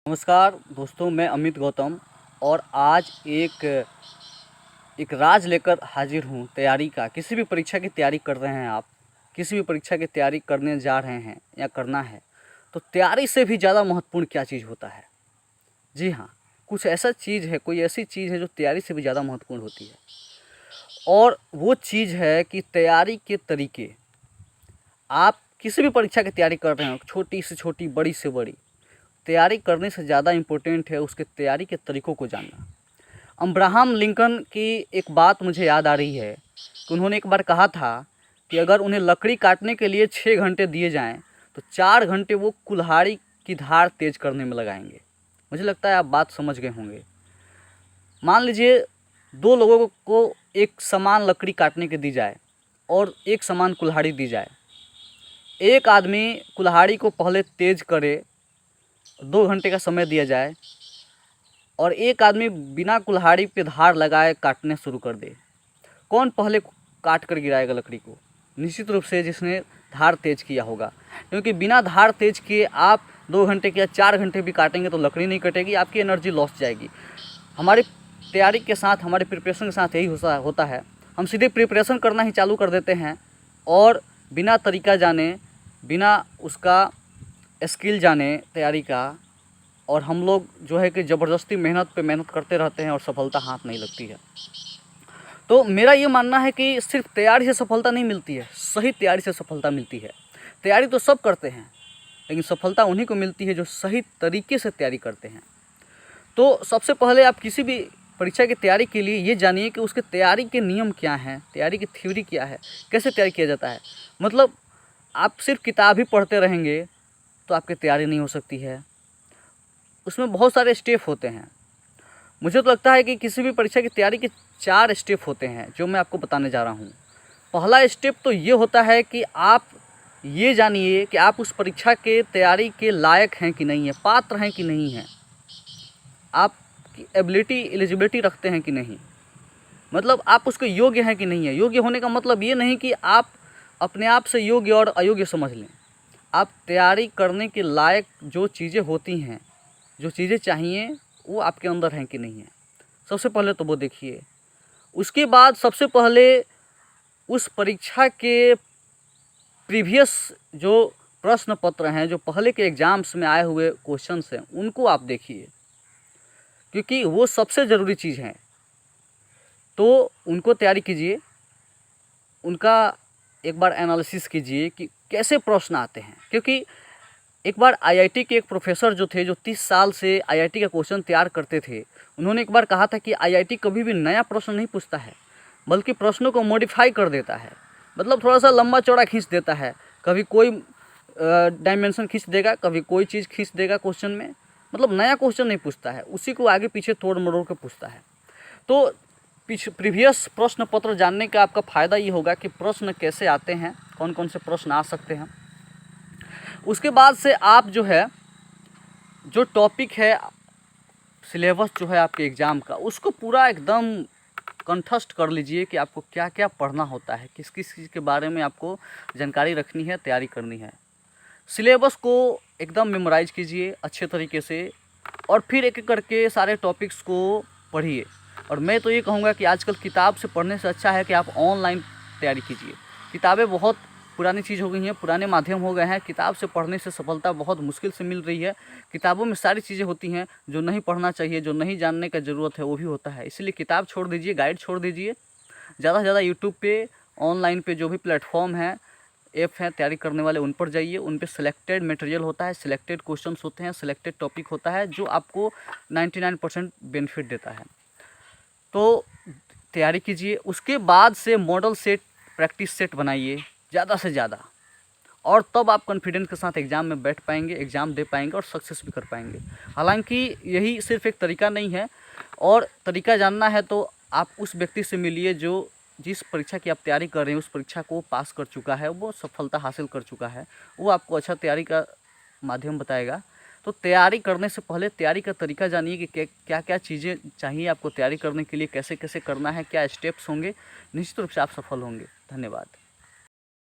नमस्कार दोस्तों, मैं अमित गौतम और आज एक राज लेकर हाजिर हूँ तैयारी का। किसी भी परीक्षा की तैयारी कर रहे हैं आप, किसी भी परीक्षा की तैयारी करने जा रहे हैं या करना है, तो तैयारी से भी ज़्यादा महत्वपूर्ण क्या चीज़ होता है? जी हाँ, कुछ ऐसा चीज़ है, कोई ऐसी चीज़ है जो तैयारी से भी ज़्यादा महत्वपूर्ण होती है, और वो चीज़ है कि तैयारी के तरीके। आप किसी भी परीक्षा की तैयारी कर रहे हो, छोटी से छोटी, बड़ी से बड़ी, तैयारी करने से ज़्यादा इम्पोर्टेंट है उसके तैयारी के तरीक़ों को जानना। अब्राहम लिंकन की एक बात मुझे याद आ रही है कि उन्होंने एक बार कहा था कि अगर उन्हें लकड़ी काटने के लिए 6 घंटे दिए जाएं तो 4 घंटे वो कुल्हाड़ी की धार तेज करने में लगाएंगे। मुझे लगता है आप बात समझ गए होंगे। मान लीजिए 2 लोगों को एक समान लकड़ी काटने के दी जाए और एक समान कुल्हाड़ी दी जाए। एक आदमी कुल्हाड़ी को पहले तेज करे, 2 घंटे का समय दिया जाए, और एक आदमी बिना कुल्हाड़ी पे धार लगाए काटने शुरू कर दे। कौन पहले काट कर गिराएगा लकड़ी को? निश्चित रूप से जिसने धार तेज किया होगा, क्योंकि बिना धार तेज किए आप 2 घंटे या 4 घंटे भी काटेंगे तो लकड़ी नहीं कटेगी, आपकी एनर्जी लॉस जाएगी। हमारी तैयारी के साथ, हमारे प्रिपरेशन के साथ यही होता है। हम सीधे प्रिपरेशन करना ही चालू कर देते हैं और बिना तरीका जाने, बिना उसका स्किल जाने तैयारी का, और हम लोग जो है कि ज़बरदस्ती मेहनत पे मेहनत करते रहते हैं और सफलता हाथ नहीं लगती है। तो मेरा ये मानना है कि सिर्फ तैयारी से सफलता नहीं मिलती है, सही तैयारी से सफलता मिलती है। तैयारी तो सब करते हैं, लेकिन सफलता उन्हीं को मिलती है जो सही तरीके से तैयारी करते हैं। तो सबसे पहले आप किसी भी परीक्षा की तैयारी के लिए ये जानिए कि उसके तैयारी के नियम क्या हैं, तैयारी की थ्योरी क्या है, कैसे तैयारी किया जाता है। मतलब आप सिर्फ किताब ही पढ़ते रहेंगे तो आपकी तैयारी नहीं हो सकती है। उसमें बहुत सारे स्टेप होते हैं। मुझे तो लगता है कि किसी भी परीक्षा की तैयारी के 4 स्टेप होते हैं जो मैं आपको बताने जा रहा हूँ। पहला स्टेप तो ये होता है कि आप ये जानिए कि आप उस परीक्षा के तैयारी के लायक हैं कि नहीं है, पात्र हैं कि नहीं हैं, आप एबिलिटी, एलिजिबिलिटी रखते हैं कि नहीं, मतलब आप उसके योग्य हैं कि नहीं है। योग्य होने का मतलब ये नहीं कि आप अपने आप से योग्य और अयोग्य समझ लें। आप तैयारी करने के लायक जो चीज़ें होती हैं, जो चीज़ें चाहिए, वो आपके अंदर हैं कि नहीं है, सबसे पहले तो वो देखिए। उसके बाद सबसे पहले उस परीक्षा के प्रीवियस जो प्रश्न पत्र हैं, जो पहले के एग्ज़ाम्स में आए हुए क्वेश्चंस हैं, उनको आप देखिए, क्योंकि वो सबसे ज़रूरी चीज़ हैं। तो उनको तैयारी कीजिए, उनका एक बार एनालिसिस कीजिए कि कैसे प्रश्न आते हैं। क्योंकि एक बार आईआईटी के एक प्रोफेसर जो थे, जो 30 साल से आईआईटी का क्वेश्चन तैयार करते थे, उन्होंने एक बार कहा था कि आईआईटी कभी भी नया प्रश्न नहीं पूछता है, बल्कि प्रश्नों को मॉडिफाई कर देता है। मतलब थोड़ा सा लंबा चौड़ा खींच देता है, कभी कोई डायमेंशन खींच देगा, कभी कोई चीज़ खींच देगा क्वेश्चन में। मतलब नया क्वेश्चन नहीं पूछता है, उसी को आगे पीछे तोड़ मरोड़ कर पूछता है। तो प्रीवियस प्रश्न पत्र जानने का आपका फ़ायदा ये होगा कि प्रश्न कैसे आते हैं, कौन कौन से प्रश्न आ सकते हैं। उसके बाद से आप जो है, जो टॉपिक है, सिलेबस जो है आपके एग्ज़ाम का, उसको पूरा एकदम कंठस्थ कर लीजिए कि आपको क्या क्या पढ़ना होता है, किस किस चीज़ के बारे में आपको जानकारी रखनी है, तैयारी करनी है। सिलेबस को एकदम मेमोराइज़ कीजिए अच्छे तरीके से, और फिर एक एक करके सारे टॉपिक्स को पढ़िए। और मैं तो ये कहूँगा कि आजकल किताब से पढ़ने से अच्छा है कि आप ऑनलाइन तैयारी कीजिए। किताबें बहुत पुरानी चीज़ हो गई हैं, पुराने माध्यम हो गए हैं। किताब से पढ़ने से सफलता बहुत मुश्किल से मिल रही है। किताबों में सारी चीज़ें होती हैं जो नहीं पढ़ना चाहिए, जो नहीं जानने का ज़रूरत है वो भी होता है। इसलिए किताब छोड़ दीजिए, गाइड छोड़ दीजिए। ज़्यादा से ज़्यादा यूट्यूब पे, ऑनलाइन पे जो भी प्लेटफॉर्म हैं, ऐप हैं तैयारी करने वाले, उन पर जाइए। उन पे सिलेक्टेड मटेरियल होता है, सिलेक्टेड क्वेश्चंस होते हैं, सिलेक्टेड टॉपिक होता है, जो आपको 99% बेनिफिट देता है। तो तैयारी कीजिए। उसके बाद से मॉडल सेट, प्रैक्टिस सेट बनाइए ज़्यादा से ज़्यादा, और तब आप कॉन्फिडेंस के साथ एग्ज़ाम में बैठ पाएंगे, एग्ज़ाम दे पाएंगे और सक्सेस भी कर पाएंगे। हालांकि यही सिर्फ एक तरीका नहीं है, और तरीका जानना है तो आप उस व्यक्ति से मिलिए जो जिस परीक्षा की आप तैयारी कर रहे हैं उस परीक्षा को पास कर चुका है, वो सफलता हासिल कर चुका है, वो आपको अच्छा तैयारी का माध्यम बताएगा। तो तैयारी करने से पहले तैयारी का तरीका जानिए कि क्या क्या चीज़ें चाहिए आपको तैयारी करने के लिए, कैसे कैसे करना है, क्या स्टेप्स होंगे। निश्चित रूप से आप सफल होंगे। धन्यवाद।